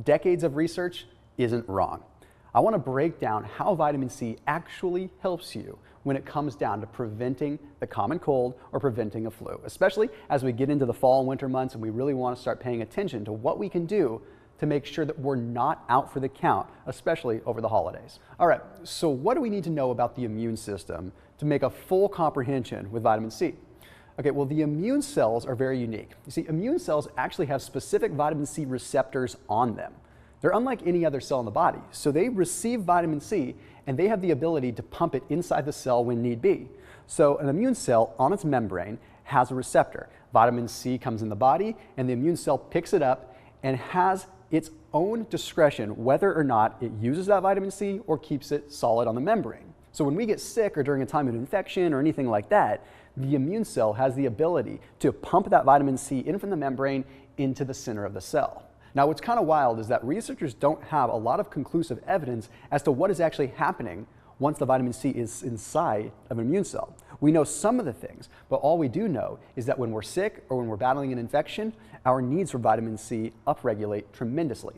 decades of research isn't wrong. I want to break down how vitamin C actually helps you when it comes down to preventing the common cold or preventing a flu, especially as we get into the fall and winter months and we really want to start paying attention to what we can do to make sure that we're not out for the count, especially over the holidays. All right, so what do we need to know about the immune system to make a full comprehension with vitamin C? Okay, well, the immune cells are very unique. You see, immune cells actually have specific vitamin C receptors on them. They're unlike any other cell in the body, so they receive vitamin C and they have the ability to pump it inside the cell when need be. So an immune cell on its membrane has a receptor. Vitamin C comes in the body and the immune cell picks it up and has its own discretion whether or not it uses that vitamin C or keeps it solid on the membrane. So when we get sick or during a time of infection or anything like that, the immune cell has the ability to pump that vitamin C in from the membrane into the center of the cell. Now, what's kind of wild is that researchers don't have a lot of conclusive evidence as to what is actually happening once the vitamin C is inside of an immune cell. We know some of the things, but all we do know is that when we're sick or when we're battling an infection, our needs for vitamin C upregulate tremendously.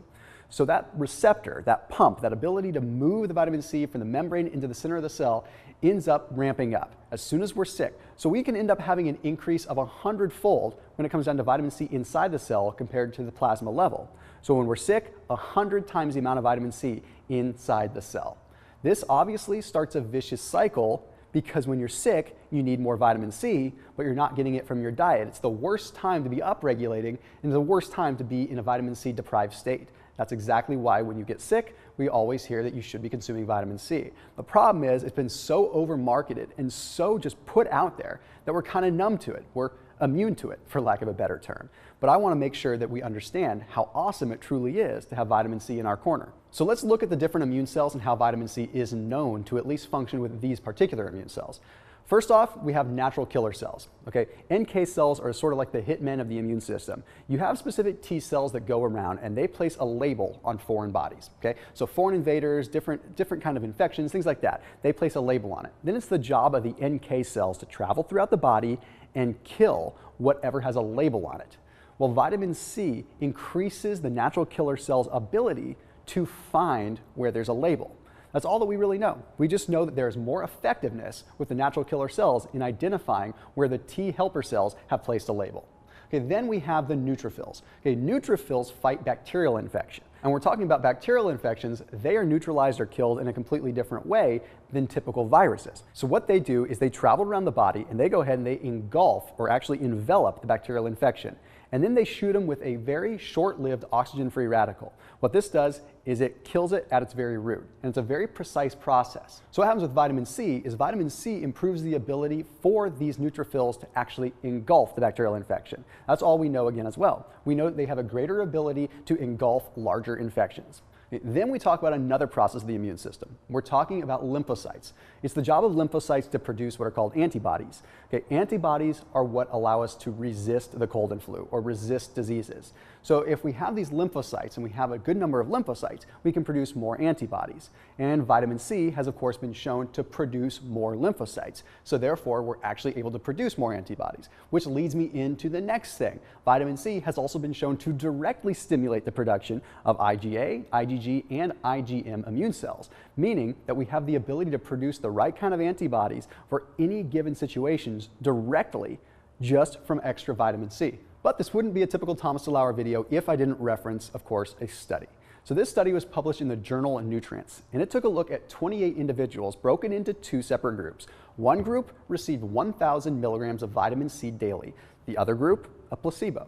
So that receptor, that pump, that ability to move the vitamin C from the membrane into the center of the cell ends up ramping up as soon as we're sick. So we can end up having an increase of 100-fold when it comes down to vitamin C inside the cell compared to the plasma level. So when we're sick, 100 times the amount of vitamin C inside the cell. This obviously starts a vicious cycle because when you're sick, you need more vitamin C, but you're not getting it from your diet. It's the worst time to be upregulating and the worst time to be in a vitamin C deprived state. That's exactly why when you get sick, we always hear that you should be consuming vitamin C. The problem is it's been so over-marketed and so just put out there that we're kind of numb to it. We're immune to it, for lack of a better term. But I want to make sure that we understand how awesome it truly is to have vitamin C in our corner. So let's look at the different immune cells and how vitamin C is known to at least function with these particular immune cells. First off, we have natural killer cells. Okay, NK cells are sort of like the hitmen of the immune system. You have specific T cells that go around and they place a label on foreign bodies. Okay, so foreign invaders, different kind of infections, things like that. They place a label on it. Then it's the job of the NK cells to travel throughout the body and kill whatever has a label on it. Well, vitamin C increases the natural killer cell's ability to find where there's a label. That's all that we really know. We just know that there's more effectiveness with the natural killer cells in identifying where the T helper cells have placed a label. Okay, then we have the neutrophils. Okay, neutrophils fight bacterial infection. And we're talking about bacterial infections, they are neutralized or killed in a completely different way than typical viruses. So what they do is they travel around the body and they go ahead and they engulf or actually envelop the bacterial infection. And then they shoot them with a very short-lived oxygen-free radical. What this does is it kills it at its very root, and it's a very precise process. So what happens with vitamin C is vitamin C improves the ability for these neutrophils to actually engulf the bacterial infection. That's all we know again as well. We know that they have a greater ability to engulf larger infections. Then we talk about another process of the immune system. We're talking about lymphocytes. It's the job of lymphocytes to produce what are called antibodies. Okay, antibodies are what allow us to resist the cold and flu or resist diseases. So if we have these lymphocytes and we have a good number of lymphocytes, we can produce more antibodies. And vitamin C has of course been shown to produce more lymphocytes. So therefore we're actually able to produce more antibodies, which leads me into the next thing. Vitamin C has also been shown to directly stimulate the production of IgA, IgG, and IgM immune cells, meaning that we have the ability to produce the right kind of antibodies for any given situations directly just from extra vitamin C. But this wouldn't be a typical Thomas DeLauer video if I didn't reference, of course, a study. So this study was published in the journal Nutrients, and it took a look at 28 individuals broken into two separate groups. One group received 1,000 milligrams of vitamin C daily, the other group, a placebo.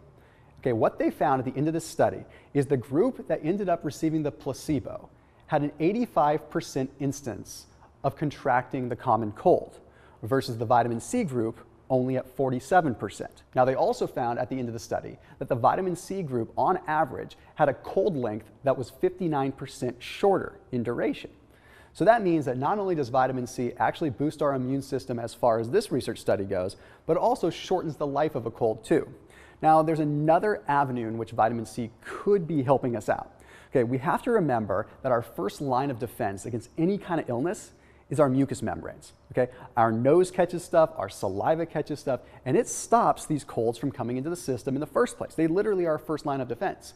Okay, what they found at the end of this study is the group that ended up receiving the placebo had an 85% instance of contracting the common cold versus the vitamin C group only at 47%. Now they also found at the end of the study that the vitamin C group on average had a cold length that was 59% shorter in duration. So that means that not only does vitamin C actually boost our immune system as far as this research study goes, but it also shortens the life of a cold too. Now there's another avenue in which vitamin C could be helping us out. Okay, we have to remember that our first line of defense against any kind of illness is our mucous membranes. Okay? Our nose catches stuff, our saliva catches stuff, and it stops these colds from coming into the system in the first place. They literally are our first line of defense.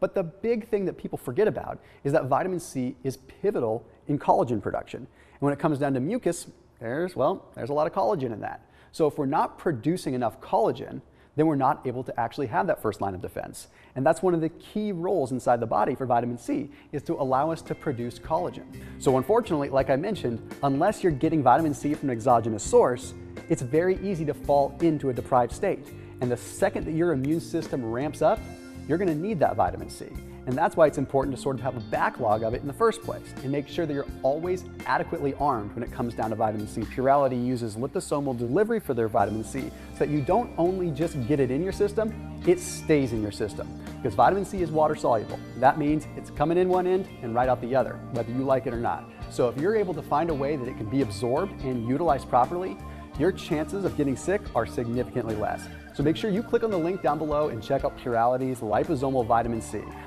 But the big thing that people forget about is that vitamin C is pivotal in collagen production. And when it comes down to mucus, there's a lot of collagen in that. So if we're not producing enough collagen, then we're not able to actually have that first line of defense. And that's one of the key roles inside the body for vitamin C, is to allow us to produce collagen. So unfortunately, like I mentioned, unless you're getting vitamin C from an exogenous source, it's very easy to fall into a deprived state. And the second that your immune system ramps up, you're gonna need that vitamin C. And that's why it's important to sort of have a backlog of it in the first place and make sure that you're always adequately armed when it comes down to vitamin C. Purality uses liposomal delivery for their vitamin C so that you don't only just get it in your system, it stays in your system. Because vitamin C is water soluble. That means it's coming in one end and right out the other, whether you like it or not. So if you're able to find a way that it can be absorbed and utilized properly, your chances of getting sick are significantly less. So make sure you click on the link down below and check out Purality's liposomal vitamin C.